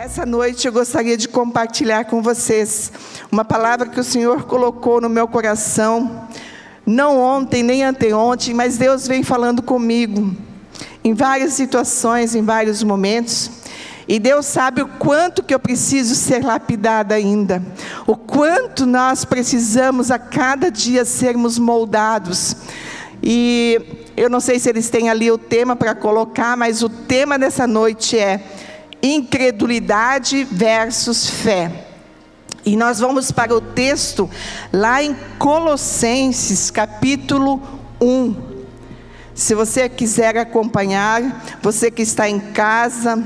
Essa noite eu gostaria de compartilhar com vocês uma palavra que o Senhor colocou no meu coração, não ontem nem anteontem, mas Deus vem falando comigo em várias situações, em vários momentos, e Deus sabe o quanto que eu preciso ser lapidada ainda, o quanto nós precisamos a cada dia sermos moldados. E eu não sei se eles têm ali o tema para colocar, mas o tema dessa noite é incredulidade versus fé. E nós vamos para o texto lá em Colossenses capítulo 1. Se você quiser acompanhar, você que está em casa,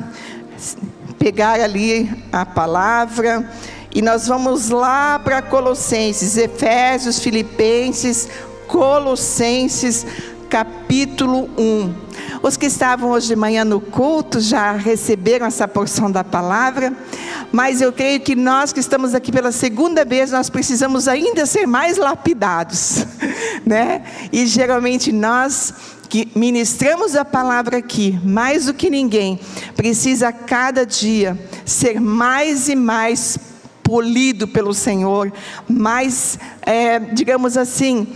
pegar ali a palavra, e nós vamos lá para Colossenses, Efésios, Filipenses, Colossenses capítulo 1. Os que estavam hoje de manhã no culto já receberam essa porção da palavra, mas eu creio que nós que estamos aqui pela segunda vez, nós precisamos ainda ser mais lapidados, né? E geralmente nós que ministramos a palavra aqui, mais do que ninguém, precisa a cada dia ser mais e mais polido pelo Senhor, mais, digamos assim,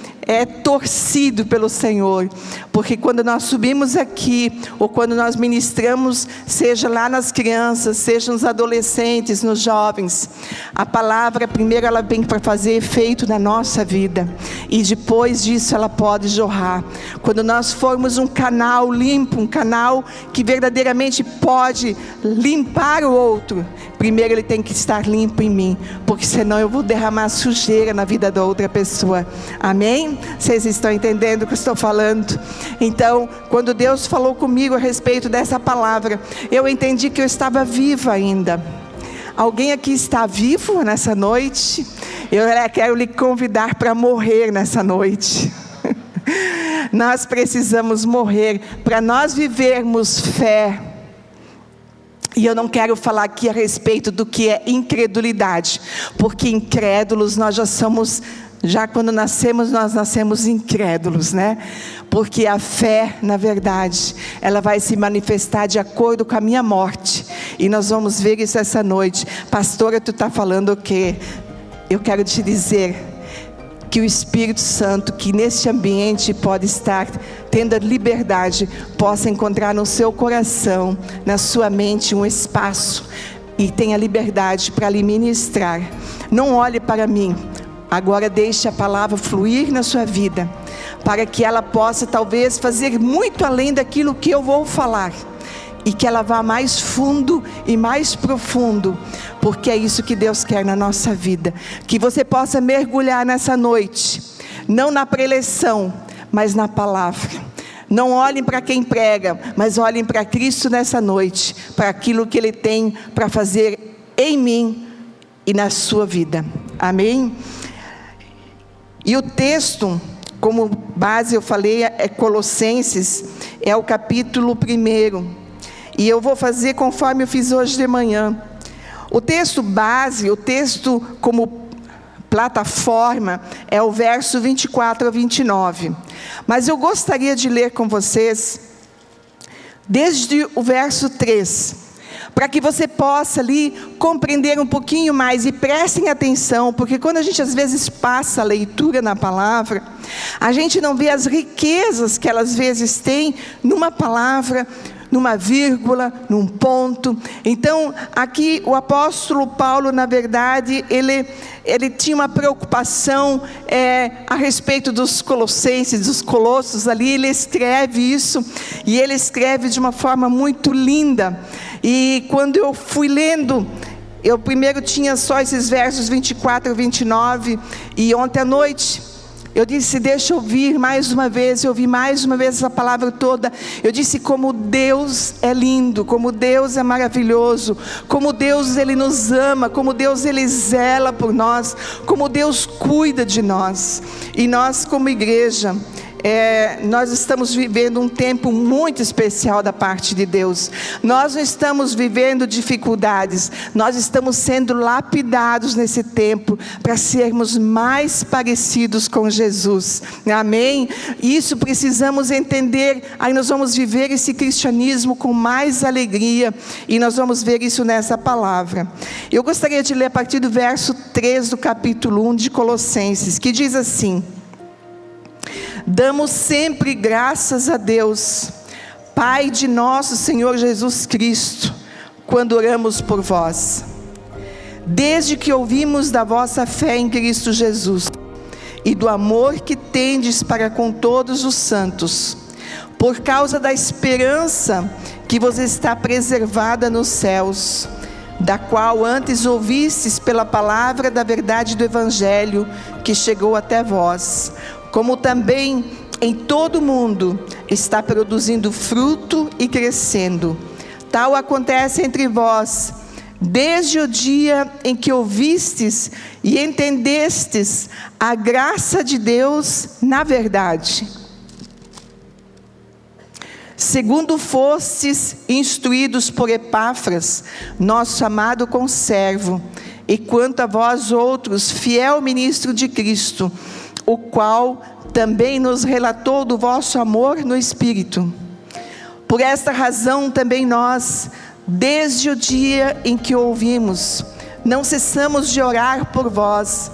torcido pelo Senhor, porque quando nós subimos aqui, ou quando nós ministramos, seja lá nas crianças, seja nos adolescentes, nos jovens, a palavra primeiro ela vem para fazer efeito na nossa vida, e depois disso ela pode jorrar. Quando nós formos um canal limpo, um canal que verdadeiramente pode limpar o outro, primeiro ele tem que estar limpo em mim, porque senão eu vou derramar sujeira na vida da outra pessoa. Amém? Vocês estão entendendo o que eu estou falando? Então, quando Deus falou comigo a respeito dessa palavra, eu entendi que eu estava viva ainda. Alguém aqui está vivo nessa noite? Eu quero lhe convidar para morrer nessa noite. Nós precisamos morrer para nós vivermos fé. E eu não quero falar aqui a respeito do que é incredulidade, porque incrédulos nós já somos, já quando nascemos, nós nascemos incrédulos, né? Porque a fé, na verdade, ela vai se manifestar de acordo com a minha morte, e nós vamos ver isso essa noite. Pastora, tu está falando o quê? Eu quero te dizer que o Espírito Santo, que neste ambiente pode estar tendo a liberdade, possa encontrar no seu coração, na sua mente, um espaço, e tenha liberdade para lhe ministrar. Não olhe para mim, agora deixe a palavra fluir na sua vida, para que ela possa talvez fazer muito além daquilo que eu vou falar, e que ela vá mais fundo e mais profundo, porque é isso que Deus quer na nossa vida. Que você possa mergulhar nessa noite, não na preleção, mas na palavra. Não olhem para quem prega, mas olhem para Cristo nessa noite, para aquilo que Ele tem para fazer em mim e na sua vida. Amém? E o texto, como base eu falei, é Colossenses, é o capítulo 1. E eu vou fazer conforme eu fiz hoje de manhã. O texto base, o texto como plataforma, é o verso 24 a 29. Mas eu gostaria de ler com vocês, desde o verso 3, para que você possa ali compreender um pouquinho mais, e prestem atenção, porque quando a gente às vezes passa a leitura na palavra, a gente não vê as riquezas que ela às vezes tem numa palavra, numa vírgula, num ponto. Então, aqui o apóstolo Paulo, na verdade, ele tinha uma preocupação a respeito dos colossenses, dos colossos ali. Ele escreve isso, e ele escreve de uma forma muito linda. E quando eu fui lendo, eu primeiro tinha só esses versos 24 e 29, e ontem à noite eu disse, deixa eu ouvir mais uma vez. Eu ouvi mais uma vez essa palavra toda. Eu disse como Deus é lindo, como Deus é maravilhoso, como Deus Ele nos ama, como Deus Ele zela por nós, como Deus cuida de nós. E nós como igreja, nós estamos vivendo um tempo muito especial da parte de Deus. Nós não estamos vivendo dificuldades, nós estamos sendo lapidados nesse tempo para sermos mais parecidos com Jesus. Amém? Isso precisamos entender. Aí nós vamos viver esse cristianismo com mais alegria, e nós vamos ver isso nessa palavra. Eu gostaria de ler a partir do verso 3 do capítulo 1 de Colossenses, que diz assim: damos sempre graças a Deus, Pai de nosso Senhor Jesus Cristo, quando oramos por vós, desde que ouvimos da vossa fé em Cristo Jesus, e do amor que tendes para com todos os santos, por causa da esperança que vos está preservada nos céus, da qual antes ouvistes pela palavra da verdade do Evangelho, que chegou até vós, como também em todo o mundo está produzindo fruto e crescendo. Tal acontece entre vós, desde o dia em que ouvistes e entendestes a graça de Deus na verdade, segundo fostes instruídos por Epáfras, nosso amado conservo, e quanto a vós outros, fiel ministro de Cristo, o qual também nos relatou do vosso amor no Espírito. Por esta razão também nós, desde o dia em que ouvimos, não cessamos de orar por vós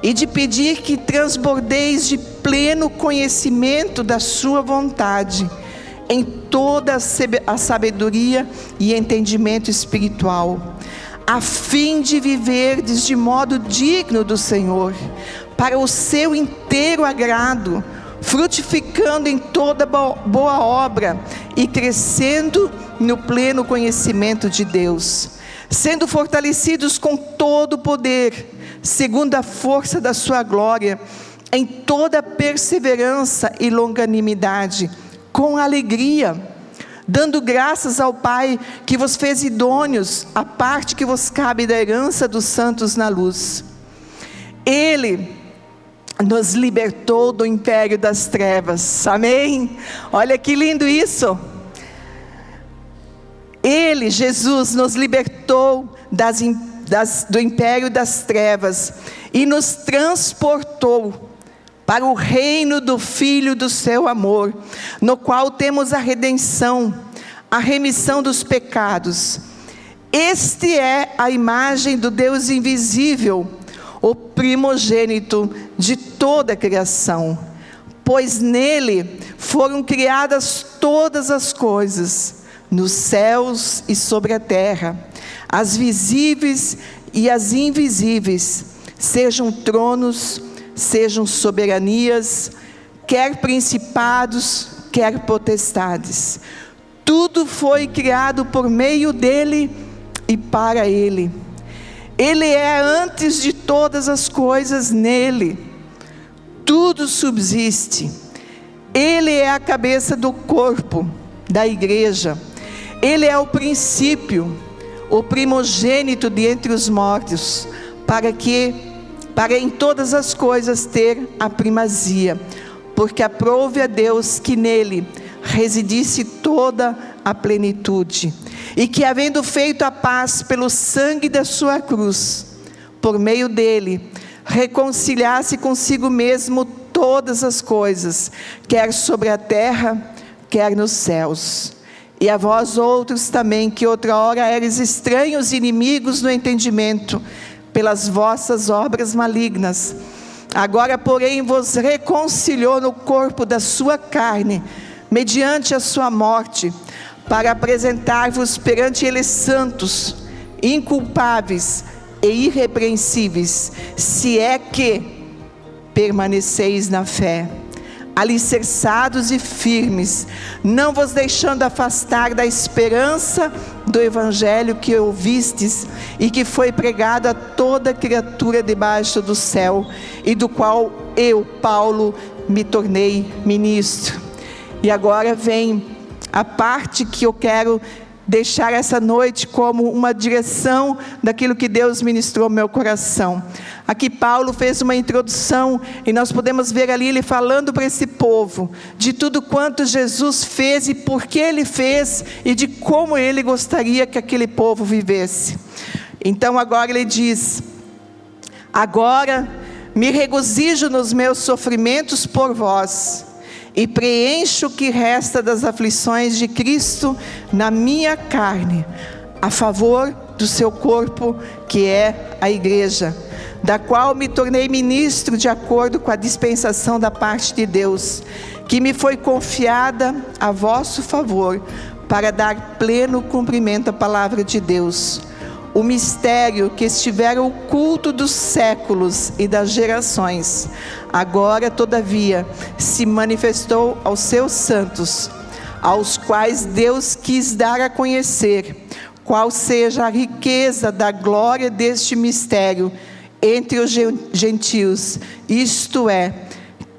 e de pedir que transbordeis de pleno conhecimento da sua vontade, em toda a sabedoria e entendimento espiritual, a fim de viverdes de modo digno do Senhor, para o seu inteiro agrado, frutificando em toda boa obra e crescendo no pleno conhecimento de Deus, sendo fortalecidos com todo o poder, segundo a força da sua glória, em toda perseverança e longanimidade, com alegria, dando graças ao Pai que vos fez idôneos à parte que vos cabe da herança dos santos na luz. Ele nos libertou do império das trevas. Amém? Olha que lindo isso. Ele, Jesus, nos libertou do império das trevas e nos transportou para o reino do Filho do seu amor, no qual temos a redenção, a remissão dos pecados. Este é a imagem do Deus invisível, o primogênito de toda a criação, pois nele foram criadas todas as coisas, nos céus e sobre a terra, as visíveis e as invisíveis, sejam tronos, sejam soberanias, quer principados, quer potestades. Tudo foi criado por meio dele e para ele. Ele é antes de todas as coisas, nele tudo subsiste. Ele é a cabeça do corpo, da igreja. Ele é o princípio, o primogênito de entre os mortos, para em todas as coisas ter a primazia, porque aprouve a Deus que nele residisse toda a plenitude, e que, havendo feito a paz pelo sangue da sua cruz, por meio dele, reconciliasse consigo mesmo todas as coisas, quer sobre a terra, quer nos céus. E a vós outros também, que outrora eres estranhos e inimigos no entendimento, pelas vossas obras malignas, agora porém vos reconciliou no corpo da sua carne, mediante a sua morte, para apresentar-vos perante ele santos, inculpáveis e irrepreensíveis, se é que permaneceis na fé, alicerçados e firmes, não vos deixando afastar da esperança do Evangelho que ouvistes e que foi pregado a toda criatura debaixo do céu, e do qual eu, Paulo, me tornei ministro. E agora vem a parte que eu quero deixar essa noite como uma direção daquilo que Deus ministrou no meu coração. Aqui Paulo fez uma introdução e nós podemos ver ali ele falando para esse povo de tudo quanto Jesus fez e por que ele fez e de como ele gostaria que aquele povo vivesse. Então agora ele diz: agora me regozijo nos meus sofrimentos por vós, e preencho o que resta das aflições de Cristo na minha carne, a favor do seu corpo, que é a igreja, da qual me tornei ministro de acordo com a dispensação da parte de Deus, que me foi confiada a vosso favor, para dar pleno cumprimento à palavra de Deus. O mistério que estivera oculto dos séculos e das gerações, agora todavia se manifestou aos seus santos, aos quais Deus quis dar a conhecer qual seja a riqueza da glória deste mistério entre os gentios, isto é,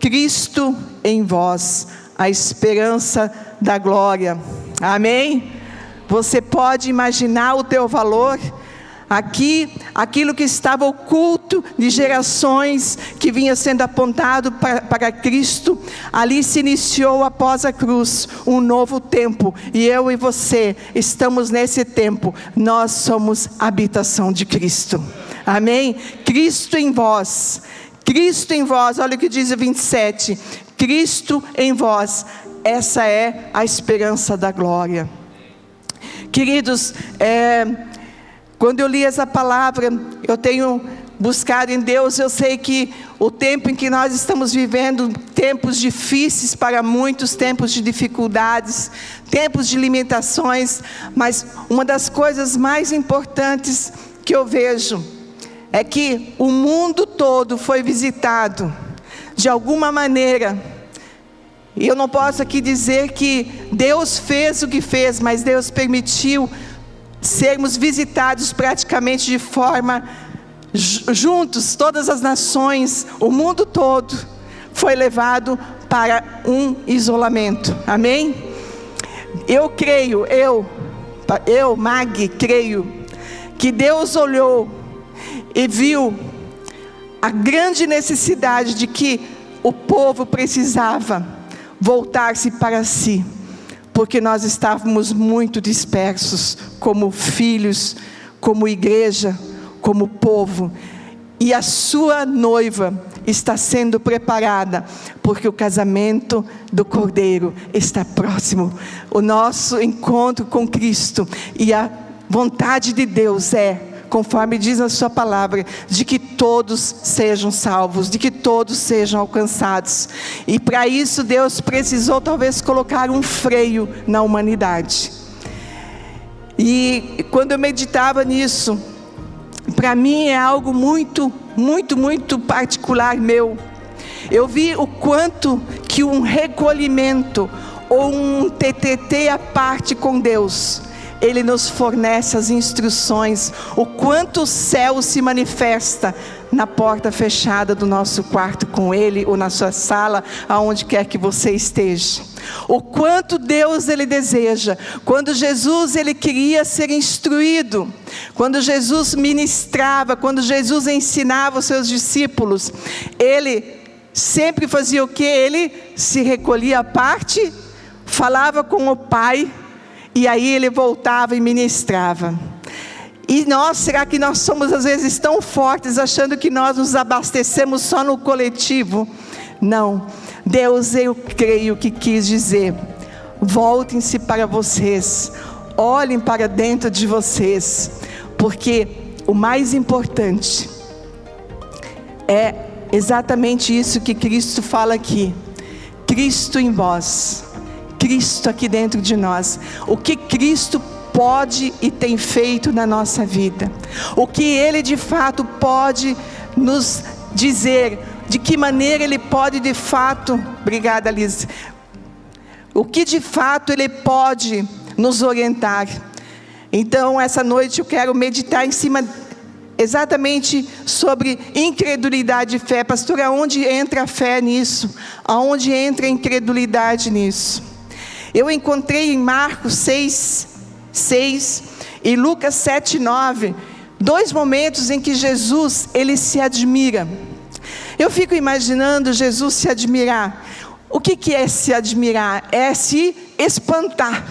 Cristo em vós, a esperança da glória. Amém? Você pode imaginar o teu valor? Aqui, aquilo que estava oculto de gerações, que vinha sendo apontado para Cristo, ali se iniciou após a cruz, um novo tempo, e eu e você estamos nesse tempo, nós somos a habitação de Cristo, amém? Cristo em vós, olha o que diz o 27, Cristo em vós, essa é a esperança da glória. Queridos, quando eu li essa palavra, eu tenho buscado em Deus. Eu sei que o tempo em que nós estamos vivendo, tempos difíceis para muitos, tempos de dificuldades, tempos de limitações, mas uma das coisas mais importantes que eu vejo é que o mundo todo foi visitado de alguma maneira. E eu não posso aqui dizer que Deus fez o que fez, mas Deus permitiu sermos visitados praticamente de forma juntos, todas as nações, o mundo todo foi levado para um isolamento, amém? Eu creio, Mag, creio, que Deus olhou e viu a grande necessidade de que o povo precisava voltar-se para si, porque nós estávamos muito dispersos, como filhos, como igreja, como povo, e a sua noiva está sendo preparada, porque o casamento do Cordeiro está próximo, o nosso encontro com Cristo, e a vontade de Deus conforme diz a sua palavra, de que todos sejam salvos, de que todos sejam alcançados. E para isso Deus precisou talvez colocar um freio na humanidade. E quando eu meditava nisso, para mim é algo muito, muito, muito particular meu. Eu vi o quanto que um recolhimento ou um TTT à parte com Deus, Ele nos fornece as instruções, o quanto o céu se manifesta na porta fechada do nosso quarto com Ele, ou na sua sala, aonde quer que você esteja. O quanto Deus Ele deseja. Quando Jesus Ele queria ser instruído, quando Jesus ministrava, quando Jesus ensinava os seus discípulos, Ele sempre fazia o que? Ele se recolhia à parte, falava com o Pai, e aí Ele voltava e ministrava. E nós, será que nós somos às vezes tão fortes, achando que nós nos abastecemos só no coletivo? Não, Deus, eu creio que quis dizer, voltem-se para vocês, olhem para dentro de vocês, porque o mais importante é exatamente isso que Cristo fala aqui, Cristo em vós, Cristo aqui dentro de nós, o que Cristo pode e tem feito na nossa vida, o que Ele de fato pode nos dizer, de que maneira Ele pode de fato, obrigada Liz, o que de fato Ele pode nos orientar. Então essa noite eu quero meditar em cima exatamente sobre incredulidade e fé. Pastor, aonde entra a fé nisso? Aonde entra a incredulidade nisso? Eu encontrei em Marcos 6, 6 e Lucas 7, 9, 2 momentos em que Jesus, ele se admira. Eu fico imaginando Jesus se admirar. O que é se admirar? É se espantar.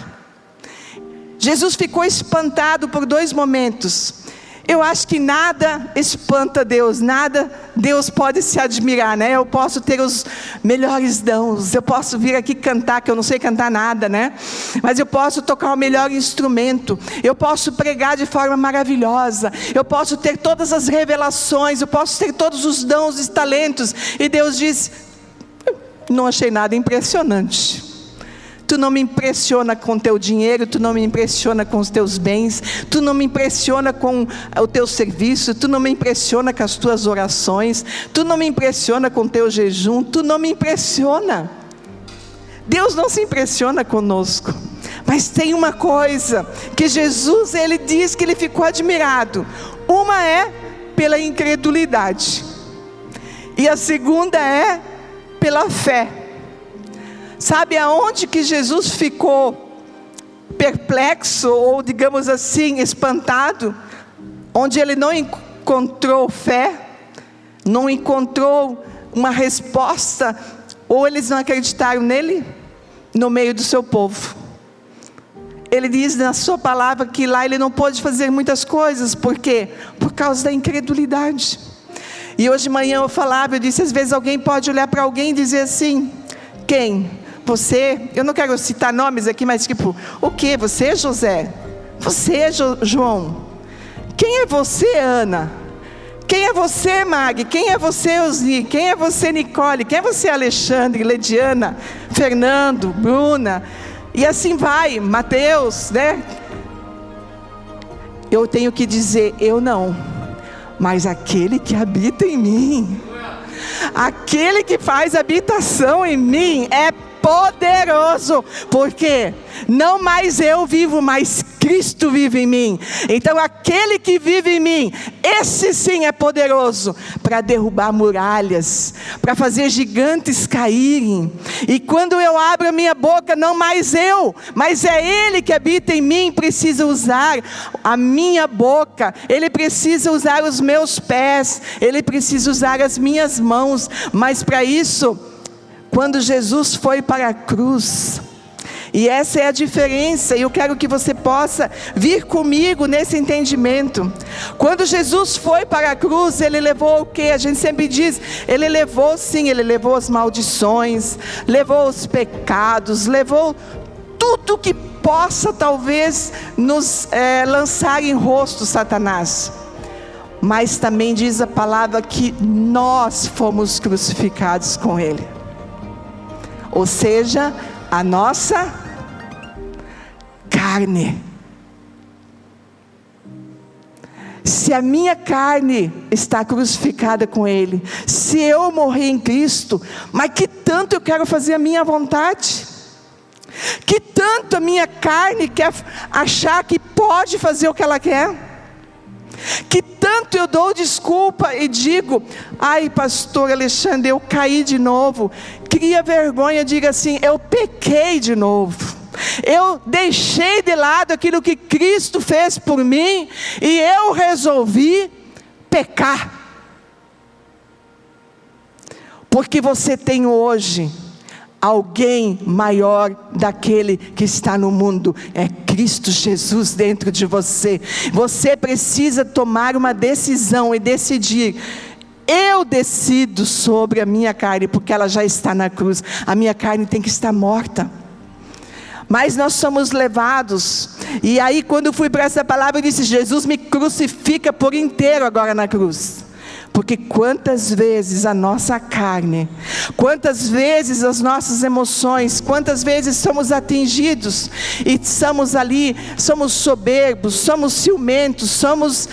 Jesus ficou espantado por 2 momentos. Eu acho que nada espanta Deus, nada Deus pode se admirar, né? Eu posso ter os melhores dons, eu posso vir aqui cantar, que eu não sei cantar nada, né? Mas eu posso tocar o melhor instrumento, eu posso pregar de forma maravilhosa, eu posso ter todas as revelações, eu posso ter todos os dons e talentos. E Deus diz: não achei nada impressionante. Tu não me impressiona com o teu dinheiro, tu não me impressiona com os teus bens, tu não me impressiona com o teu serviço, tu não me impressiona com as tuas orações, tu não me impressiona com o teu jejum, tu não me impressiona. Deus não se impressiona conosco. Mas tem uma coisa que Jesus, ele diz que ele ficou admirado. Uma é pela incredulidade, e a segunda é pela fé. Sabe aonde que Jesus ficou perplexo, ou digamos assim, espantado? Onde ele não encontrou fé, não encontrou uma resposta, ou eles não acreditaram nele? No meio do seu povo. Ele diz na sua palavra que lá ele não pôde fazer muitas coisas. Por quê? Por causa da incredulidade. E hoje de manhã eu disse, às vezes alguém pode olhar para alguém e dizer assim: quem? Você? Eu não quero citar nomes aqui, mas tipo, o que? Você, José? Você, João? Quem é você, Ana? Quem é você, Mag? Quem é você, Osni? Quem é você, Nicole? Quem é você, Alexandre, Lediana, Fernando, Bruna? E assim vai, Mateus, né? Eu tenho que dizer, eu não, mas aquele que habita em mim, aquele que faz habitação em mim é poderoso. Porque não mais eu vivo, mas Cristo vive em mim. Então aquele que vive em mim, esse sim é poderoso para derrubar muralhas, para fazer gigantes caírem. E quando eu abro a minha boca, não mais eu, mas é Ele que habita em mim, precisa usar a minha boca, Ele precisa usar os meus pés, Ele precisa usar as minhas mãos. Mas para isso, quando Jesus foi para a cruz, e essa é a diferença, e eu quero que você possa vir comigo nesse entendimento. Quando Jesus foi para a cruz, Ele levou o que? A gente sempre diz, Ele levou sim, Ele levou as maldições, levou os pecados, levou tudo que possa talvez nos lançar em rosto Satanás. Mas também diz a palavra que nós fomos crucificados com Ele. Ou seja, a nossa carne. Se a minha carne está crucificada com Ele, se eu morrer em Cristo, mas que tanto eu quero fazer a minha vontade? Que tanto a minha carne quer achar que pode fazer o que ela quer? Que tanto eu dou desculpa e digo: ai, pastor Alexandre, eu caí de novo. Cria vergonha, diga assim: eu pequei de novo. Eu deixei de lado aquilo que Cristo fez por mim e eu resolvi pecar. Porque você tem hoje alguém maior daquele que está no mundo, é Cristo Jesus dentro de você. Você precisa tomar uma decisão e decidir: eu decido sobre a minha carne, porque ela já está na cruz. A minha carne tem que estar morta. Mas nós somos levados, e aí quando eu fui para essa palavra, eu disse: Jesus me crucifica por inteiro agora na cruz. Porque quantas vezes a nossa carne, quantas vezes as nossas emoções, quantas vezes somos atingidos, e estamos ali, somos soberbos, somos ciumentos, somos,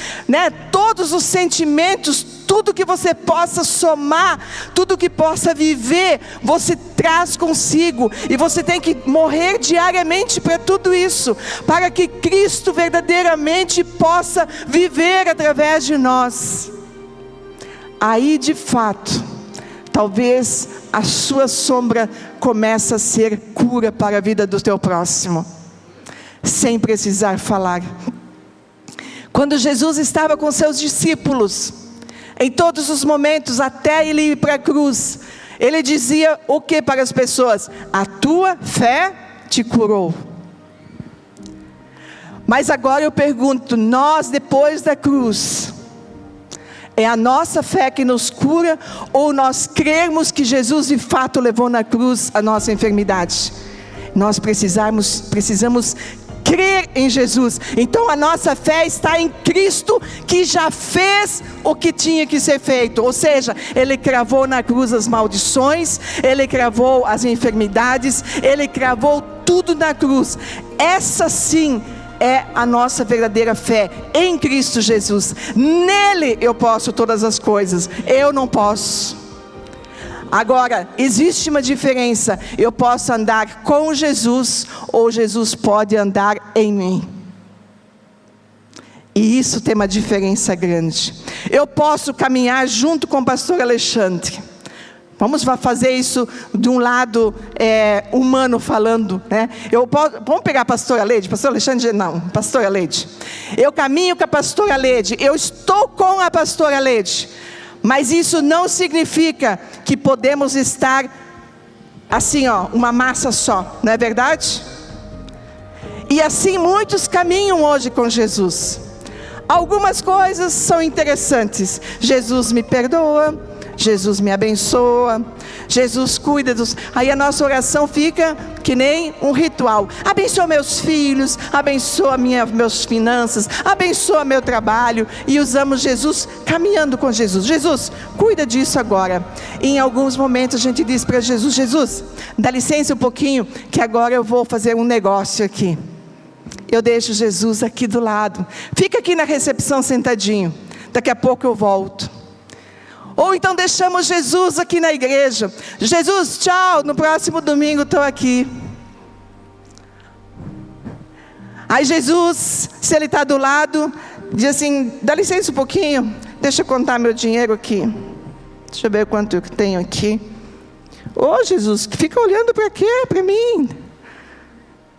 todos os sentimentos, tudo que você possa somar, tudo que possa viver, você traz consigo, e você tem que morrer diariamente para tudo isso, para que Cristo verdadeiramente possa viver através de nós. Aí de fato, talvez a sua sombra comece a ser cura para a vida do teu próximo. sem precisar falar. Quando Jesus estava com seus discípulos, em todos os momentos, até ele ir para a cruz, ele dizia o que para as pessoas? A tua fé te curou. Mas agora eu pergunto, nós depois da cruz, é a nossa fé que nos cura, ou nós crermos que Jesus de fato levou na cruz a nossa enfermidade? Nós precisamos crer em Jesus. Então a nossa fé está em Cristo, que já fez o que tinha que ser feito. Ou seja, Ele cravou na cruz as maldições, Ele cravou as enfermidades, Ele cravou tudo na cruz. Essa sim é a nossa verdadeira fé, em Cristo Jesus. Nele eu posso todas as coisas, eu não posso. Agora, existe uma diferença: eu posso andar com Jesus, ou Jesus pode andar em mim. E isso tem uma diferença grande. Eu posso caminhar junto com o pastor Alexandre. Vamos fazer isso de um lado humano falando, né? Vamos pegar a pastora Leide, pastor Alexandre, não, pastora Leide. Eu caminho com a pastora Leide, eu estou com a pastora Leide. Mas isso não significa que podemos estar assim, uma massa só, não é verdade? E assim muitos caminham hoje com Jesus. Algumas coisas são interessantes. Jesus me perdoa, Jesus me abençoa, Jesus cuida dos... Aí a nossa oração fica que nem um ritual. Abençoa meus filhos, abençoa meus finanças, abençoa meu trabalho. E usamos Jesus, caminhando com Jesus. Jesus, cuida disso agora. E em alguns momentos a gente diz para Jesus: Jesus, dá licença um pouquinho, que agora eu vou fazer um negócio aqui. Eu deixo Jesus aqui do lado. Fica aqui na recepção sentadinho. Daqui a pouco eu volto. Ou então deixamos Jesus aqui na igreja. Jesus, tchau, no próximo domingo estou aqui. Aí Jesus, se Ele está do lado, diz assim: dá licença um pouquinho, deixa eu contar meu dinheiro aqui. Deixa eu ver quanto eu tenho aqui. Ô Jesus, fica olhando para quê? Para mim.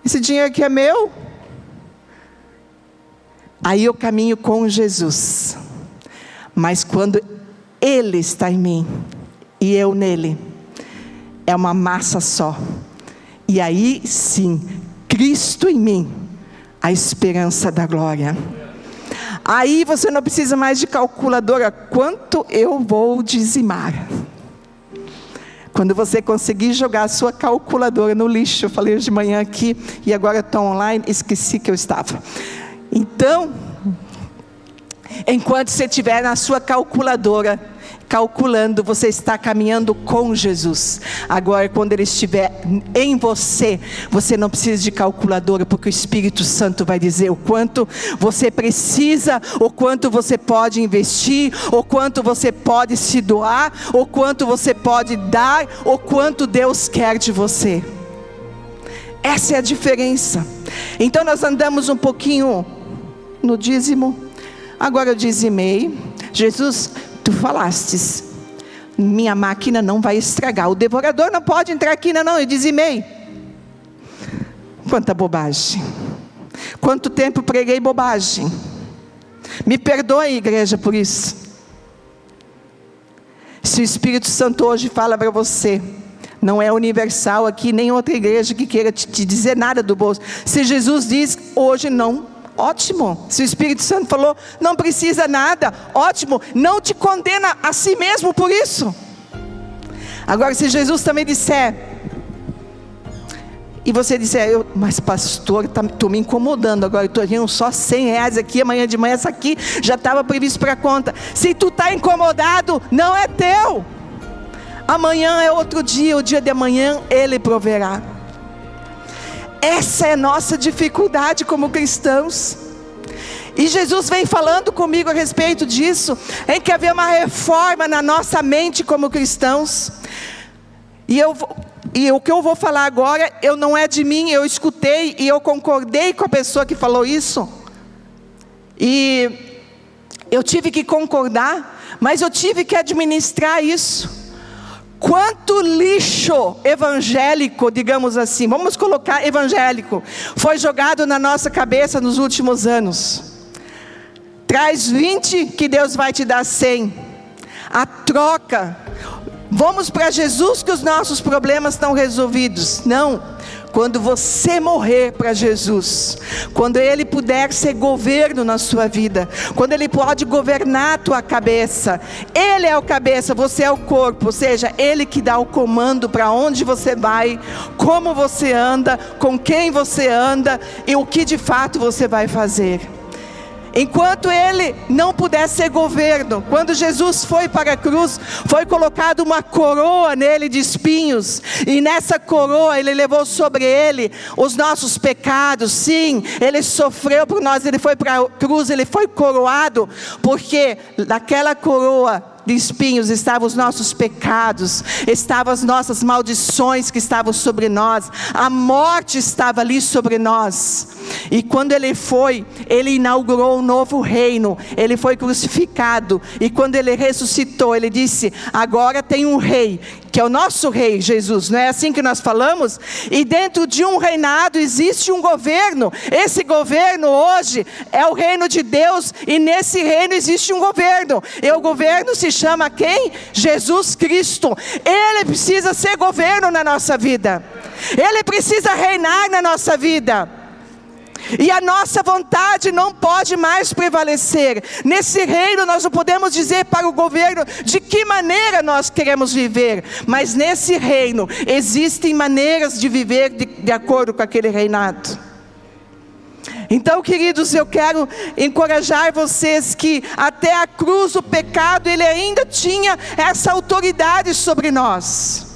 Esse dinheiro aqui é meu. Aí eu caminho com Jesus. Mas quando Ele está em mim e eu nele, é uma massa só. E aí sim, Cristo em mim, a esperança da glória. Aí você não precisa mais de calculadora. Quanto eu vou dizimar? Quando você conseguir jogar a sua calculadora no lixo. Eu falei hoje de manhã aqui, e agora estou online, esqueci que eu estava. Então, enquanto você estiver na sua calculadora, calculando, você está caminhando com Jesus. Agora, quando Ele estiver em você, você não precisa de calculadora, porque o Espírito Santo vai dizer o quanto você precisa, o quanto você pode investir, o quanto você pode se doar, o quanto você pode dar, o quanto Deus quer de você. Essa é a diferença. Então nós andamos um pouquinho no dízimo. Agora eu dizimei. Jesus, tu falastes, minha máquina não vai estragar, o devorador não pode entrar aqui, não, eu dizimei. Quanta bobagem. Quanto tempo preguei bobagem. Me perdoe, igreja, por isso. Se o Espírito Santo hoje fala para você, não é universal aqui, nem outra igreja que queira te dizer nada do bolso. Se Jesus diz hoje não, ótimo. Se o Espírito Santo falou, não precisa nada, ótimo. Não te condena a si mesmo por isso. Agora, se Jesus também disser, e você disser, mas pastor, estou me incomodando agora, eu estou ganhando só R$100 aqui, amanhã de manhã essa aqui já estava previsto para a conta. Se tu está incomodado, não é teu. Amanhã é outro dia, o dia de amanhã Ele proverá. Essa é a nossa dificuldade como cristãos. E Jesus vem falando comigo a respeito disso. Tem que haver uma reforma na nossa mente como cristãos. E o que eu vou falar agora, não é de mim, eu escutei e eu concordei com a pessoa que falou isso. E eu tive que concordar, mas eu tive que administrar isso. Quanto lixo evangélico, digamos assim, vamos colocar evangélico, foi jogado na nossa cabeça nos últimos anos. Traz 20 que Deus vai te dar 100. A troca. Vamos para Jesus que os nossos problemas estão resolvidos. Não. Quando você morrer para Jesus, quando Ele puder ser governo na sua vida, quando Ele pode governar a tua cabeça, Ele é o cabeça, você é o corpo, ou seja, Ele que dá o comando para onde você vai, como você anda, com quem você anda e o que de fato você vai fazer. Enquanto Ele não puder ser governo, quando Jesus foi para a cruz, foi colocada uma coroa nele de espinhos, e nessa coroa Ele levou sobre Ele os nossos pecados. Sim, Ele sofreu por nós, Ele foi para a cruz, Ele foi coroado, porque naquela coroa de espinhos estavam os nossos pecados, estavam as nossas maldições que estavam sobre nós, a morte estava ali sobre nós. E quando Ele foi, Ele inaugurou um novo reino. Ele foi crucificado, e quando Ele ressuscitou, Ele disse: agora tem um rei, que é o nosso rei Jesus, não é assim que nós falamos? E dentro de um reinado existe um governo. Esse governo hoje é o reino de Deus, e nesse reino existe um governo, e o governo se chama quem? Jesus Cristo. Ele precisa ser governo na nossa vida, Ele precisa reinar na nossa vida, e a nossa vontade não pode mais prevalecer. Nesse reino nós não podemos dizer para o governo de que maneira nós queremos viver, mas nesse reino existem maneiras de viver de acordo com aquele reinado. Então, queridos, eu quero encorajar vocês que até a cruz o pecado, ele ainda tinha essa autoridade sobre nós.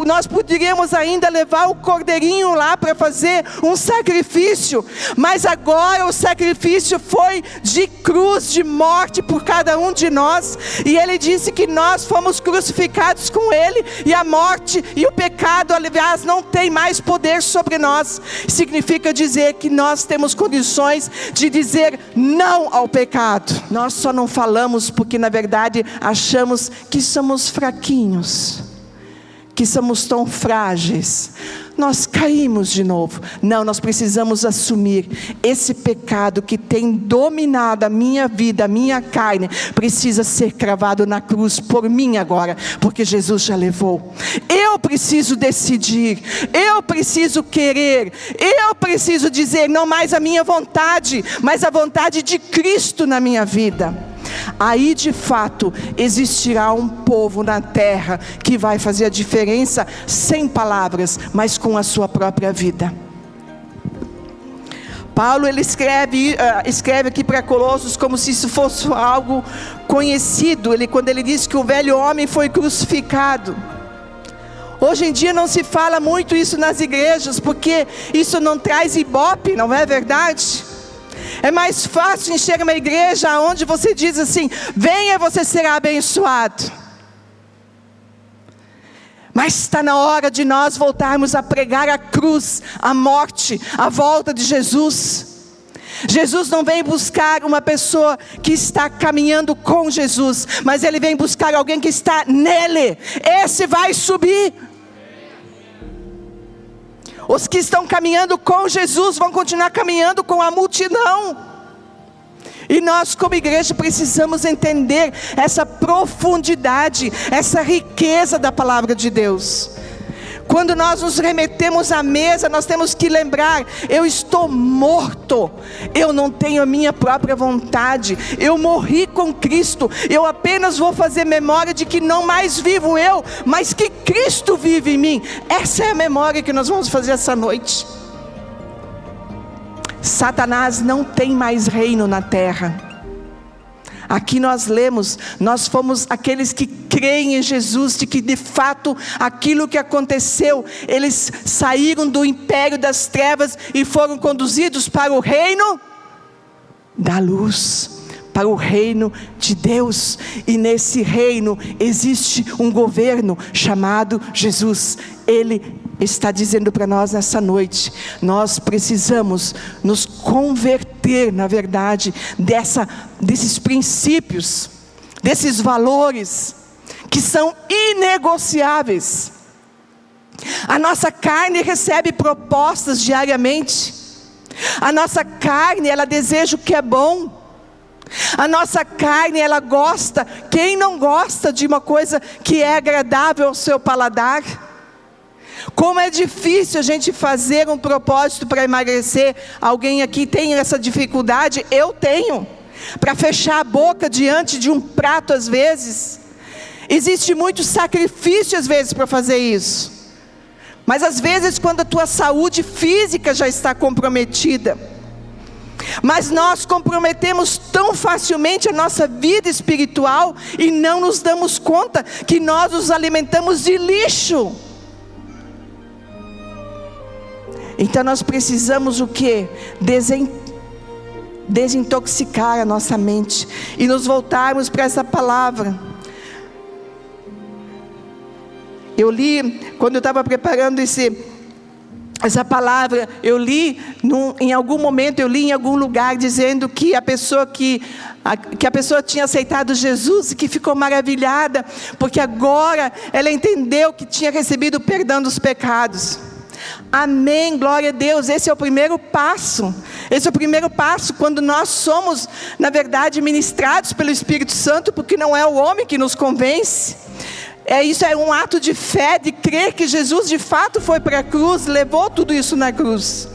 Nós poderíamos ainda levar o cordeirinho lá para fazer um sacrifício, mas agora o sacrifício foi de cruz, de morte por cada um de nós, e Ele disse que nós fomos crucificados com Ele, e a morte e o pecado, aliás, não tem mais poder sobre nós. Significa dizer que nós temos condições de dizer não ao pecado. Nós só não falamos porque na verdade achamos que somos fraquinhos, que somos tão frágeis, nós caímos de novo. Não, nós precisamos assumir esse pecado que tem dominado a minha vida, a minha carne, precisa ser cravado na cruz por mim agora, porque Jesus já levou. Eu preciso decidir, eu preciso querer, eu preciso dizer não mais a minha vontade, mas a vontade de Cristo na minha vida. Aí de fato existirá um povo na terra que vai fazer a diferença sem palavras, mas com a sua própria vida. Paulo ele escreve aqui para Colossos como se isso fosse algo conhecido. Quando ele diz que o velho homem foi crucificado. Hoje em dia não se fala muito isso nas igrejas, porque isso não traz ibope, não é verdade? É mais fácil enxergar uma igreja onde você diz assim: venha, você será abençoado. Mas está na hora de nós voltarmos a pregar a cruz, a morte, a volta de Jesus. Jesus não vem buscar uma pessoa que está caminhando com Jesus, mas Ele vem buscar alguém que está nele. Esse vai subir. Os que estão caminhando com Jesus vão continuar caminhando com a multidão. E nós como igreja precisamos entender essa profundidade, essa riqueza da palavra de Deus. Quando nós nos remetemos à mesa, nós temos que lembrar: eu estou morto, eu não tenho a minha própria vontade, eu morri com Cristo, eu apenas vou fazer memória de que não mais vivo eu, mas que Cristo vive em mim. Essa é a memória que nós vamos fazer essa noite. Satanás não tem mais reino na terra. Aqui nós lemos, nós fomos aqueles que creem em Jesus, de que de fato aquilo que aconteceu, eles saíram do império das trevas e foram conduzidos para o reino da luz, para o reino de Deus. E nesse reino existe um governo chamado Jesus. Ele está dizendo para nós nessa noite: nós precisamos nos converter, na verdade, desses princípios, desses valores que são inegociáveis. A nossa carne recebe propostas diariamente. A nossa carne, ela deseja o que é bom. A nossa carne, ela gosta. Quem não gosta de uma coisa que é agradável ao seu paladar? Como é difícil a gente fazer um propósito para emagrecer. Alguém aqui tem essa dificuldade? Eu tenho. Para fechar a boca diante de um prato às vezes. Existe muito sacrifício às vezes para fazer isso. Mas às vezes quando a tua saúde física já está comprometida. Mas nós comprometemos tão facilmente a nossa vida espiritual e não nos damos conta que nós nos alimentamos de lixo. Então nós precisamos o quê? Desintoxicar a nossa mente e nos voltarmos para essa palavra. Eu li, quando eu estava preparando essa palavra, eu li, em algum momento eu li em algum lugar, dizendo que a pessoa tinha aceitado Jesus e que ficou maravilhada, porque agora ela entendeu que tinha recebido o perdão dos pecados. Amém, glória a Deus. Esse é o primeiro passo. Esse é o primeiro passo quando nós somos, na verdade, ministrados pelo Espírito Santo, porque não é o homem que nos convence. Isso é um ato de fé, de crer que Jesus de fato foi para a cruz, levou tudo isso na cruz.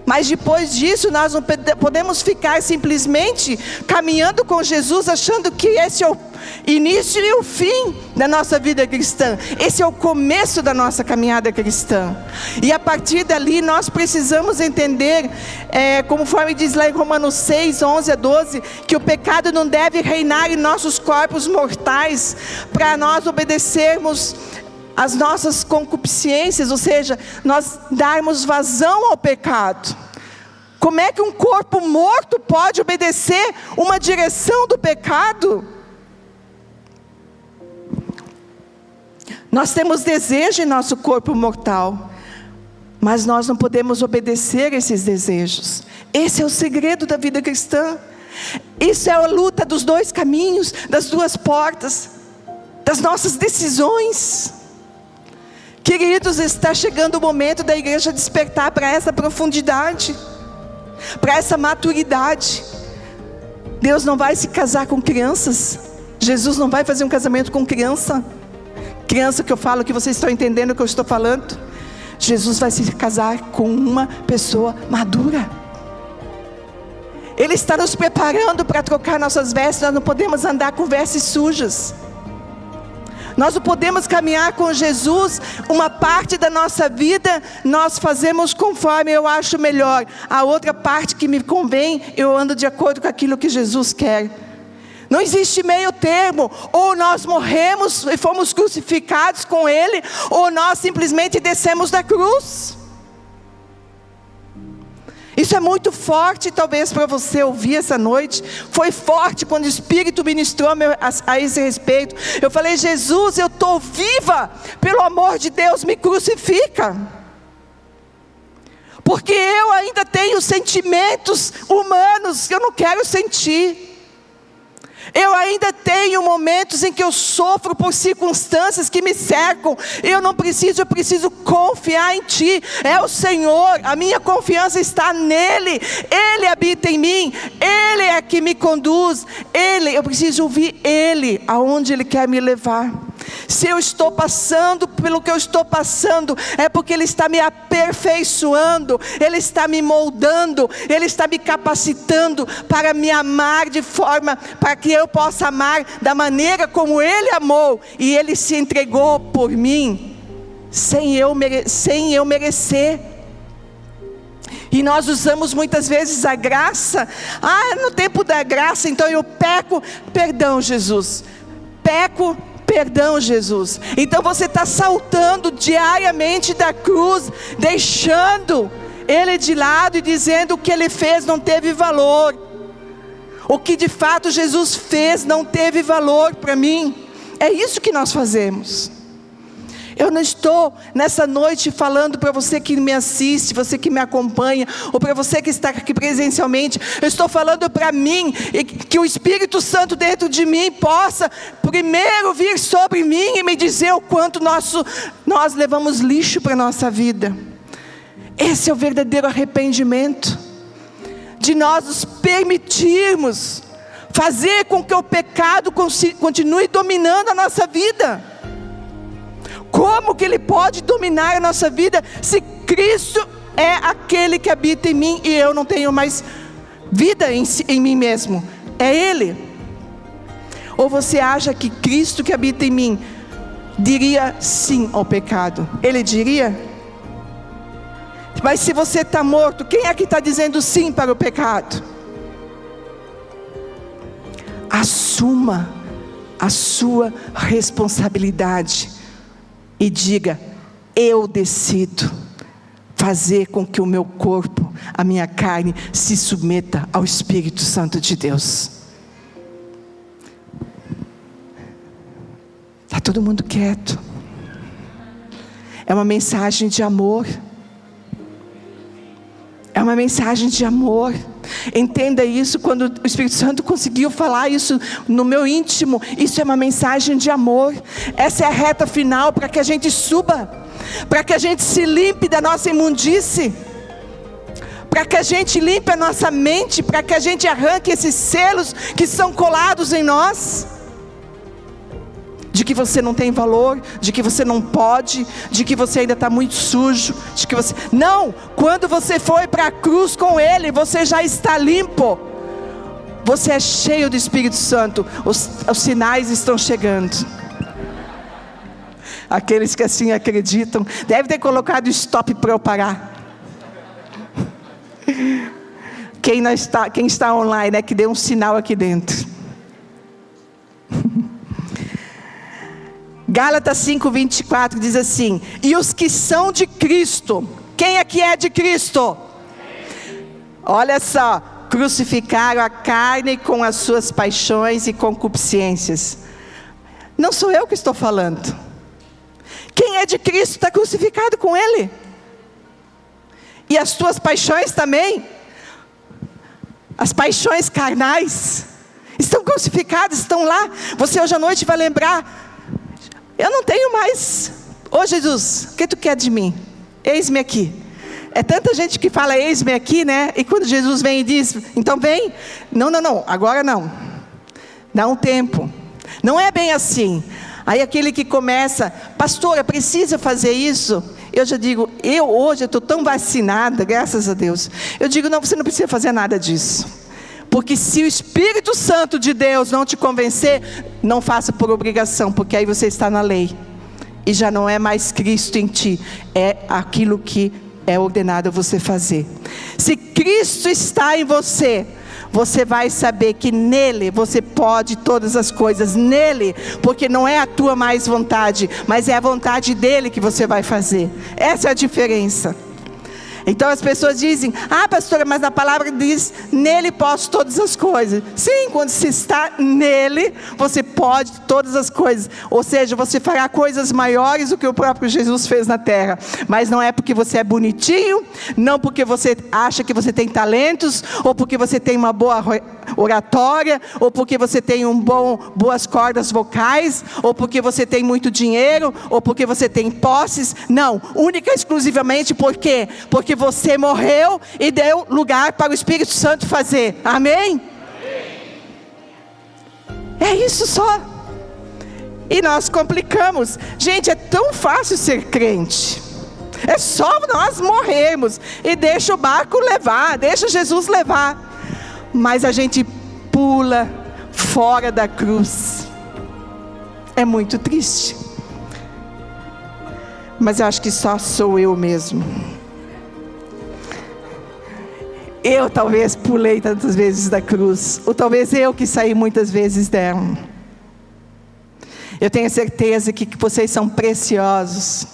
Mas depois disso nós não podemos ficar simplesmente caminhando com Jesus, achando que esse é o início e o fim da nossa vida cristã. Esse é o começo da nossa caminhada cristã. E a partir dali nós precisamos entender, conforme diz lá em Romanos 6, 11 a 12, que o pecado não deve reinar em nossos corpos mortais, para nós obedecermos as nossas concupiscências, ou seja, nós darmos vazão ao pecado. Como é que um corpo morto pode obedecer uma direção do pecado? Nós temos desejo em nosso corpo mortal, mas nós não podemos obedecer esses desejos. Esse é o segredo da vida cristã. Isso é a luta dos dois caminhos, das duas portas, das nossas decisões. Queridos, está chegando o momento da igreja despertar para essa profundidade, para essa maturidade. Deus não vai se casar com crianças. Jesus não vai fazer um casamento com criança. Criança que eu falo, que vocês estão entendendo o que eu estou falando. Jesus vai se casar com uma pessoa madura. Ele está nos preparando para trocar nossas vestes. Nós não podemos andar com vestes sujas. Nós não podemos caminhar com Jesus. Uma parte da nossa vida nós fazemos conforme eu acho melhor. A outra parte que me convém, eu ando de acordo com aquilo que Jesus quer. Não existe meio termo. Ou nós morremos e fomos crucificados com Ele, ou nós simplesmente descemos da cruz. Isso é muito forte, talvez para você ouvir essa noite. Foi forte quando o Espírito ministrou a esse respeito. Eu falei: Jesus, eu estou viva, pelo amor de Deus, me crucifica. Porque eu ainda tenho sentimentos humanos que eu não quero sentir. Eu ainda tenho momentos em que eu sofro por circunstâncias que me cercam. Eu preciso confiar em Ti. É o Senhor, a minha confiança está nele. Ele habita em mim, Ele é que me conduz. Eu preciso ouvir Ele, aonde Ele quer me levar. Se eu estou passando pelo que eu estou passando, é porque Ele está me aperfeiçoando, Ele está me moldando, Ele está me capacitando para me amar de forma, para que eu possa amar da maneira como Ele amou, e Ele se entregou por mim, sem eu merecer. E nós usamos muitas vezes a graça, no tempo da graça, então eu peco, perdão Jesus, perdão Jesus. Então você está saltando diariamente da cruz, deixando Ele de lado e dizendo: o que Ele fez não teve valor. O que de fato Jesus fez não teve valor para mim. É isso que nós fazemos. Eu não estou nessa noite falando para você que me assiste, você que me acompanha, ou para você que está aqui presencialmente. Eu estou falando para mim, e que o Espírito Santo dentro de mim possa primeiro vir sobre mim e me dizer o quanto nós levamos lixo para a nossa vida. Esse é o verdadeiro arrependimento, de nós nos permitirmos fazer com que o pecado continue dominando a nossa vida. Como que ele pode dominar a nossa vida se Cristo é aquele que habita em mim e eu não tenho mais vida em mim mesmo? É Ele. Ou você acha que Cristo que habita em mim diria sim ao pecado? Ele diria? Mas se você está morto, quem é que está dizendo sim para o pecado? Assuma a sua responsabilidade e diga: eu decido fazer com que o meu corpo, a minha carne, se submeta ao Espírito Santo de Deus. Está todo mundo quieto. É uma mensagem de amor. É uma mensagem de amor. Entenda isso. Quando o Espírito Santo conseguiu falar isso no meu íntimo, isso é uma mensagem de amor. Essa é a reta final para que a gente suba, para que a gente se limpe da nossa imundície, para que a gente limpe a nossa mente, para que a gente arranque esses selos que são colados em nós, de que você não tem valor, de que você não pode, de que você ainda está muito sujo, de que você... Não, quando você foi para a cruz com Ele, você já está limpo. Você é cheio do Espírito Santo. Os sinais estão chegando. Aqueles que assim acreditam, devem ter colocado stop para eu parar. Quem está online, que dê um sinal aqui dentro. Gálatas 5:24 diz assim: e os que são de Cristo, quem aqui é de Cristo? Olha só, crucificaram a carne com as suas paixões e concupiscências. Não sou eu que estou falando. Quem é de Cristo está crucificado com Ele. E as tuas paixões também, as paixões carnais, estão crucificadas, estão lá. Você hoje à noite vai lembrar: eu não tenho mais. Ô Jesus, o que tu quer de mim? Eis-me aqui. É tanta gente que fala eis-me aqui, né? E quando Jesus vem e diz, então vem. Não, agora não. Dá um tempo. Não é bem assim. Aí aquele que começa: pastora, precisa fazer isso? Eu já digo, hoje eu estou tão vacinada, graças a Deus. Eu digo, não, você não precisa fazer nada disso. Porque se o Espírito Santo de Deus não te convencer, não faça por obrigação, porque aí você está na lei. E já não é mais Cristo em ti, é aquilo que é ordenado a você fazer. Se Cristo está em você, você vai saber que nele você pode todas as coisas. Nele, porque não é a tua mais vontade, mas é a vontade dele que você vai fazer. Essa é a diferença. Então as pessoas dizem: ah, pastora, mas na palavra diz, nele posso todas as coisas. Sim, quando você está nele, você pode todas as coisas. Ou seja, você fará coisas maiores do que o próprio Jesus fez na terra. Mas não é porque você é bonitinho, não porque você acha que você tem talentos, ou porque você tem uma boa oratória, ou porque você tem boas cordas vocais, ou porque você tem muito dinheiro, ou porque você tem posses. Não, única e exclusivamente porque você morreu e deu lugar para o Espírito Santo fazer. Amém? É isso só. E nós complicamos. Gente, é tão fácil ser crente. É só nós morrermos e deixa o barco levar, deixa Jesus levar. Mas a gente pula fora da cruz. É muito triste. Mas eu acho que só sou eu mesmo. Eu talvez pulei tantas vezes da cruz, ou talvez eu que saí muitas vezes dela. Eu tenho certeza que vocês são preciosos.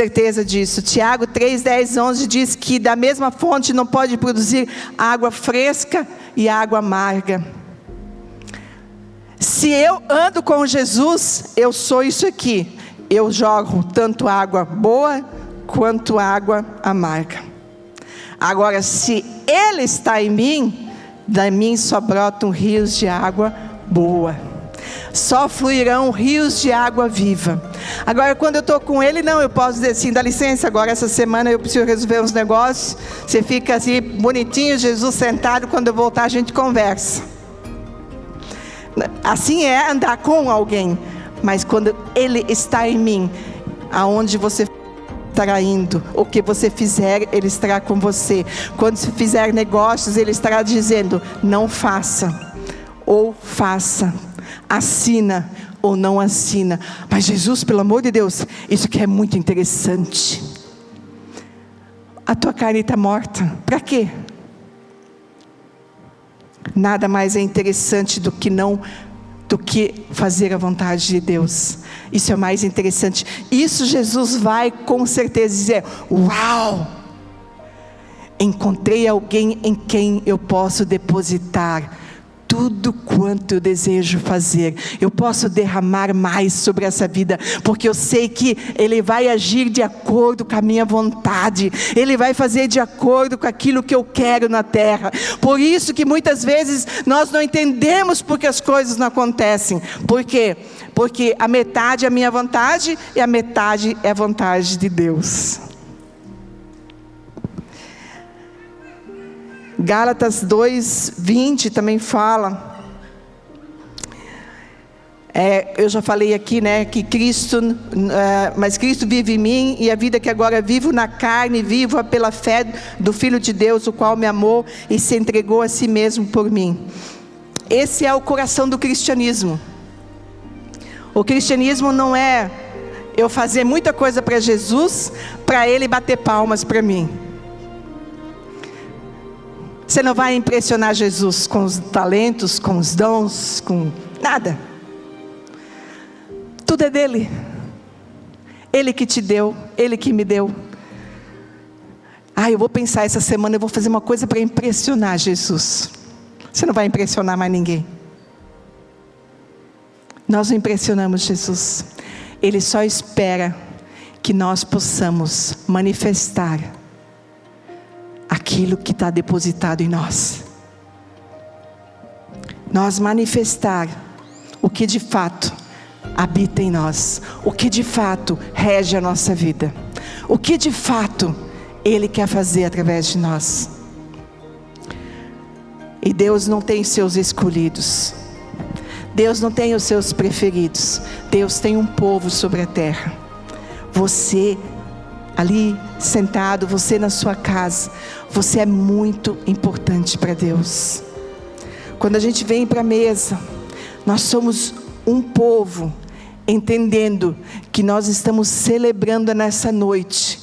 Certeza disso. Tiago 3, 10, 11 diz que da mesma fonte não pode produzir água fresca e água amarga. Se eu ando com Jesus, eu sou isso aqui. eu jogo tanto água boa quanto água amarga. Agora, se Ele está em mim, da mim só brotam rios de água boa. Só fluirão rios de água viva. Agora, quando eu estou com Ele, não, eu posso dizer assim, dá licença, agora essa semana eu preciso resolver uns negócios. Você fica assim, bonitinho, Jesus sentado, quando eu voltar a gente conversa. Assim é andar com alguém. Mas quando Ele está em mim, aonde você estará indo, o que você fizer, Ele estará com você. Quando você fizer negócios, Ele estará dizendo, não faça, ou faça, assina, ou não assina. Mas Jesus, pelo amor de Deus, isso aqui é muito interessante. A tua carne está morta, para quê? Nada mais é interessante do que fazer a vontade de Deus. Isso é mais interessante. Isso Jesus vai com certeza dizer, uau, encontrei alguém em quem eu posso depositar tudo quanto eu desejo fazer. Eu posso derramar mais sobre essa vida, porque eu sei que Ele vai agir de acordo com a minha vontade. Ele vai fazer de acordo com aquilo que eu quero na terra. Por isso que muitas vezes nós não entendemos porque as coisas não acontecem. Por quê? Porque a metade é a minha vontade e a metade é a vontade de Deus. Gálatas 2:20 também fala, eu já falei aqui, né, que mas Cristo vive em mim, e a vida que agora vivo na carne, vivo pela fé do Filho de Deus, o qual me amou e se entregou a si mesmo por mim. Esse é o coração do cristianismo. O cristianismo não é eu fazer muita coisa para Jesus, para Ele bater palmas para mim. Você não vai impressionar Jesus com os talentos, com os dons, com nada. Tudo é dele. Ele que te deu, Ele que me deu. Eu vou pensar essa semana, eu vou fazer uma coisa para impressionar Jesus. Você não vai impressionar mais ninguém. Nós não impressionamos Jesus. Ele só espera que nós possamos manifestar aquilo que está depositado em nós. Nós manifestar o que de fato habita em nós, o que de fato rege a nossa vida, o que de fato Ele quer fazer através de nós. E Deus não tem seus escolhidos, Deus não tem os seus preferidos. Deus tem um povo sobre a terra. Você ali sentado, você na sua casa, você é muito importante para Deus. Quando a gente vem para a mesa, nós somos um povo, entendendo que nós estamos celebrando nessa noite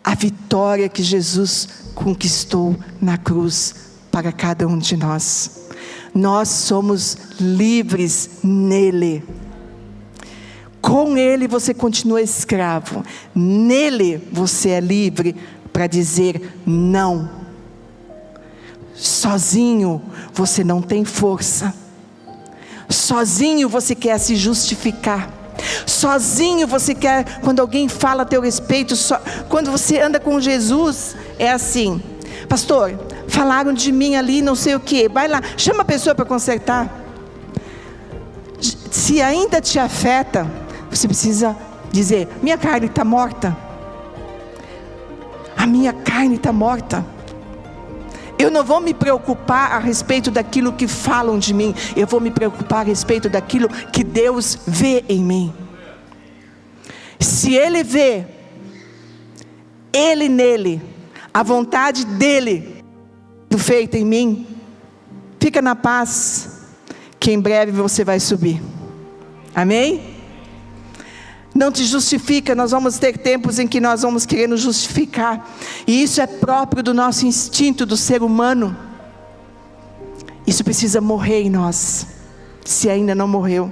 a vitória que Jesus conquistou na cruz para cada um de nós. Nós somos livres nele. Com Ele você continua escravo. Nele você é livre para dizer não. Sozinho você não tem força. Sozinho você quer se justificar. Sozinho você quer, quando alguém fala a teu respeito, quando você anda com Jesus, é assim: pastor, falaram de mim ali, não sei o que, vai lá, chama a pessoa para consertar. Se ainda te afeta, você precisa dizer: minha carne está morta. A minha carne está morta. Eu não vou me preocupar a respeito daquilo que falam de mim. Eu vou me preocupar a respeito daquilo que Deus vê em mim. Se Ele vê, Ele nele, a vontade dEle feita em mim, fica na paz, que em breve você vai subir. Amém? Não te justifica. Nós vamos ter tempos em que nós vamos querer nos justificar, e isso é próprio do nosso instinto, do ser humano. Isso precisa morrer em nós, se ainda não morreu.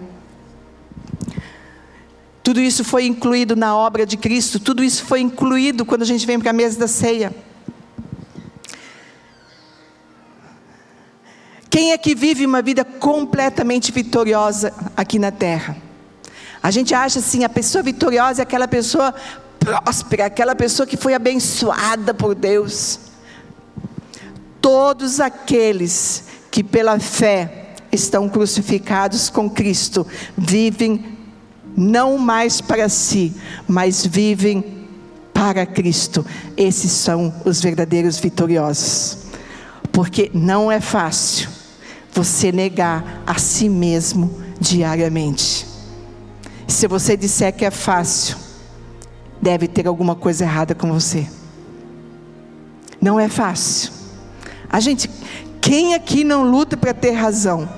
Tudo isso foi incluído na obra de Cristo. Tudo isso foi incluído quando a gente vem para a mesa da ceia. Quem é que vive uma vida completamente vitoriosa aqui na terra? A gente acha assim, a pessoa vitoriosa é aquela pessoa próspera, aquela pessoa que foi abençoada por Deus. Todos aqueles que pela fé estão crucificados com Cristo, vivem não mais para si, mas vivem para Cristo. Esses são os verdadeiros vitoriosos. Porque não é fácil você negar a si mesmo diariamente. Se você disser que é fácil, deve ter alguma coisa errada com você. Não é fácil. Quem aqui não luta para ter razão?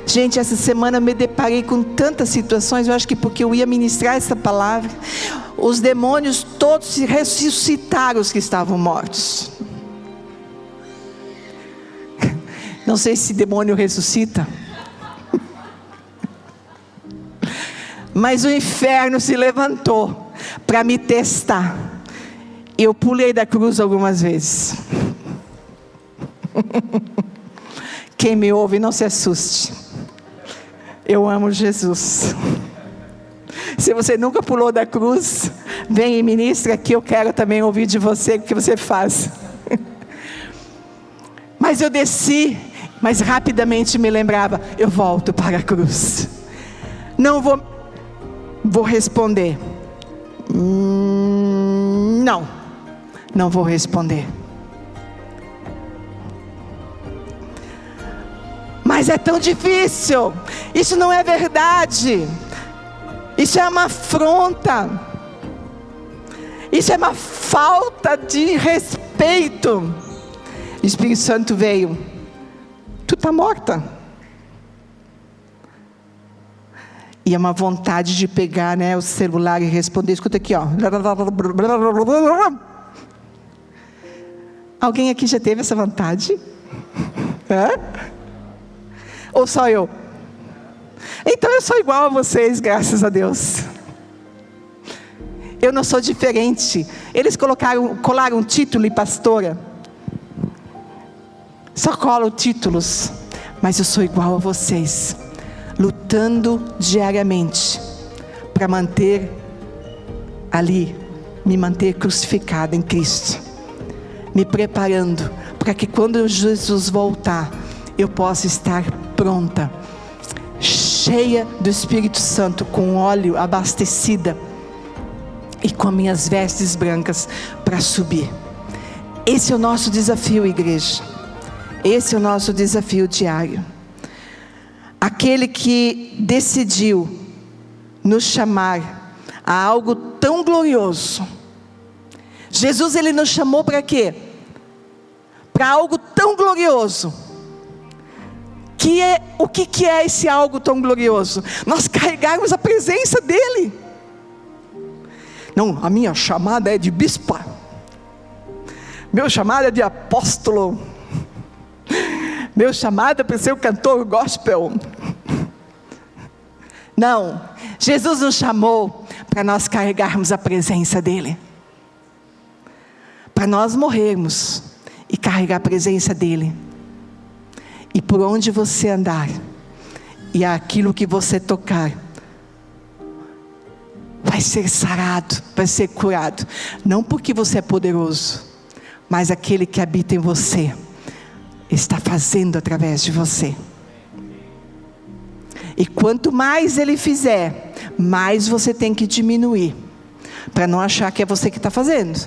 Gente, essa semana eu me deparei com tantas situações. Eu acho que porque eu ia ministrar essa palavra, os demônios todos se ressuscitaram, os que estavam mortos. Não sei se demônio ressuscita, mas o inferno se levantou para me testar. Eu pulei da cruz algumas vezes. Quem me ouve não se assuste. Eu amo Jesus. Se você nunca pulou da cruz, vem e ministra aqui, eu quero também ouvir de você o que você faz. Mas eu desci, mas rapidamente me lembrava, eu volto para a cruz. Não vou responder. Não vou responder. Mas é tão difícil. Isso não é verdade. Isso é uma afronta. Isso é uma falta de respeito. O Espírito Santo veio. Tu está morta. E é uma vontade de pegar, né, o celular e responder. Escuta aqui, ó. Alguém aqui já teve essa vontade? Hã? Ou só eu? Então eu sou igual a vocês, graças a Deus. Eu não sou diferente. Eles colaram um título e pastora. Só colam títulos. Mas eu sou igual a vocês, lutando diariamente para manter ali, me manter crucificada em Cristo, me preparando para que quando Jesus voltar, eu possa estar pronta, cheia do Espírito Santo, com óleo, abastecida e com minhas vestes brancas para subir. Esse é o nosso desafio, igreja. Esse é o nosso desafio diário. Aquele que decidiu nos chamar a algo tão glorioso. Jesus, ele nos chamou para quê? Para algo tão glorioso. O que é esse algo tão glorioso? Nós carregarmos a presença dele. Não, a minha chamada é de bispa. Meu chamado é de apóstolo. Meu chamado é para ser o cantor gospel. Não, Jesus nos chamou para nós carregarmos a presença dele. Para nós morrermos e carregar a presença dele. E por onde você andar, e aquilo que você tocar, vai ser sarado, vai ser curado. Não porque você é poderoso, mas aquele que habita em você está fazendo através de você. E quanto mais ele fizer, mais você tem que diminuir, para não achar que é você que está fazendo.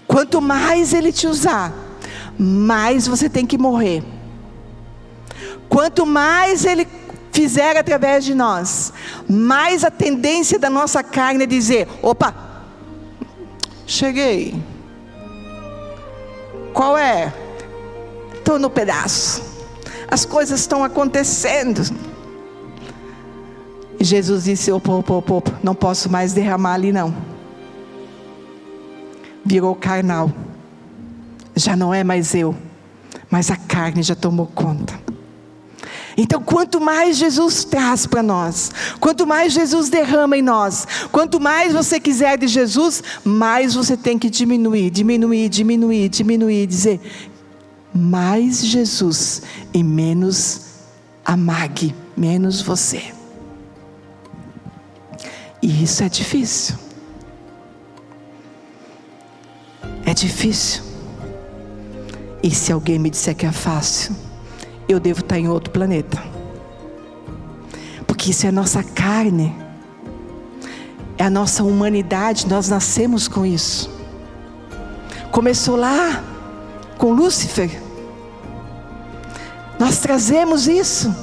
Quanto mais ele te usar, mais você tem que morrer. Quanto mais ele fizer através de nós, mais a tendência da nossa carne é dizer: opa, cheguei. Qual é? Estou no pedaço. As coisas estão acontecendo. E Jesus disse: opa, não posso mais derramar ali não. Virou carnal. Já não é mais eu, mas a carne já tomou conta. Então quanto mais Jesus traz para nós, quanto mais Jesus derrama em nós, quanto mais você quiser de Jesus, mais você tem que diminuir, dizer mais Jesus e menos a Mag, menos você. E isso é difícil. É difícil. E se alguém me disser que é fácil, eu devo estar em outro planeta. Porque isso é a nossa carne, é a nossa humanidade, nós nascemos com isso. Começou lá com Lúcifer. Nós trazemos isso,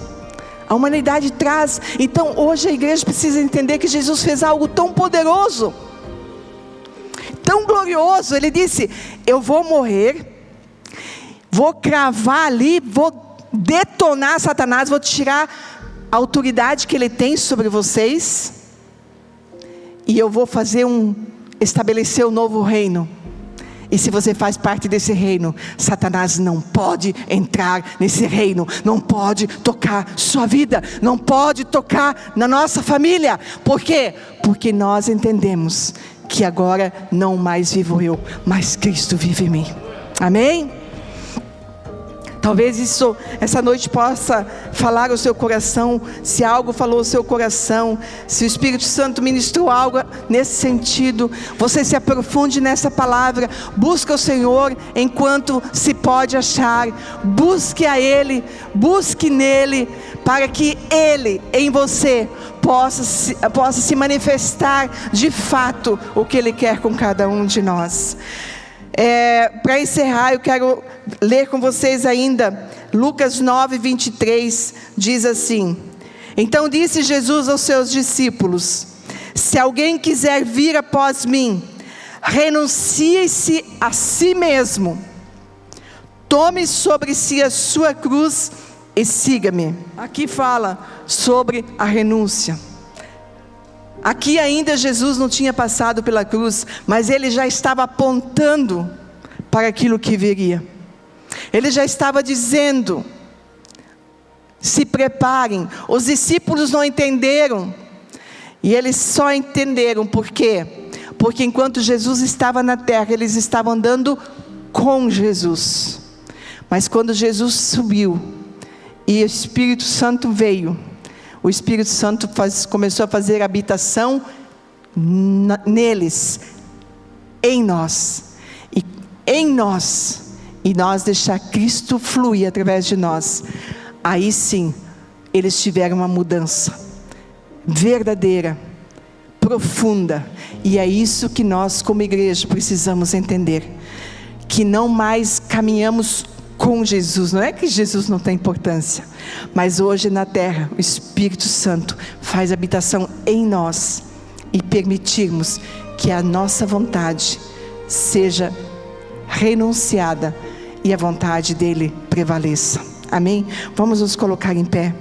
a humanidade traz. Então hoje a igreja precisa entender que Jesus fez algo tão poderoso, tão glorioso. Ele disse: eu vou morrer, vou cravar ali, vou detonar Satanás, vou tirar a autoridade que ele tem sobre vocês, e eu vou estabelecer um novo reino. E se você faz parte desse reino, Satanás não pode entrar nesse reino, não pode tocar sua vida, não pode tocar na nossa família. Por quê? Porque nós entendemos que agora não mais vivo eu, mas Cristo vive em mim. Amém? Talvez essa noite possa falar ao seu coração. Se algo falou ao seu coração, se o Espírito Santo ministrou algo nesse sentido, você se aprofunde nessa palavra. Busca o Senhor enquanto se pode achar. Busque a Ele, busque nele, para que Ele em você possa se manifestar de fato o que Ele quer com cada um de nós. Para encerrar, eu quero ler com vocês ainda Lucas 9, 23, diz assim: então disse Jesus aos seus discípulos: se alguém quiser vir após mim, renuncie-se a si mesmo, tome sobre si a sua cruz e siga-me. Aqui fala sobre a renúncia. Aqui ainda Jesus não tinha passado pela cruz, mas Ele já estava apontando para aquilo que viria. Ele já estava dizendo: se preparem. Os discípulos não entenderam, e eles só entenderam por quê? Porque enquanto Jesus estava na terra, eles estavam andando com Jesus. Mas quando Jesus subiu e o Espírito Santo veio, o Espírito Santo começou a fazer habitação neles, em nós, e nós deixar Cristo fluir através de nós. Aí sim, eles tiveram uma mudança verdadeira, profunda, e é isso que nós como igreja precisamos entender, que não mais caminhamos com Jesus. Não é que Jesus não tem importância, mas hoje na terra o Espírito Santo faz habitação em nós, e permitirmos que a nossa vontade seja renunciada e a vontade dele prevaleça. Amém? Vamos nos colocar em pé.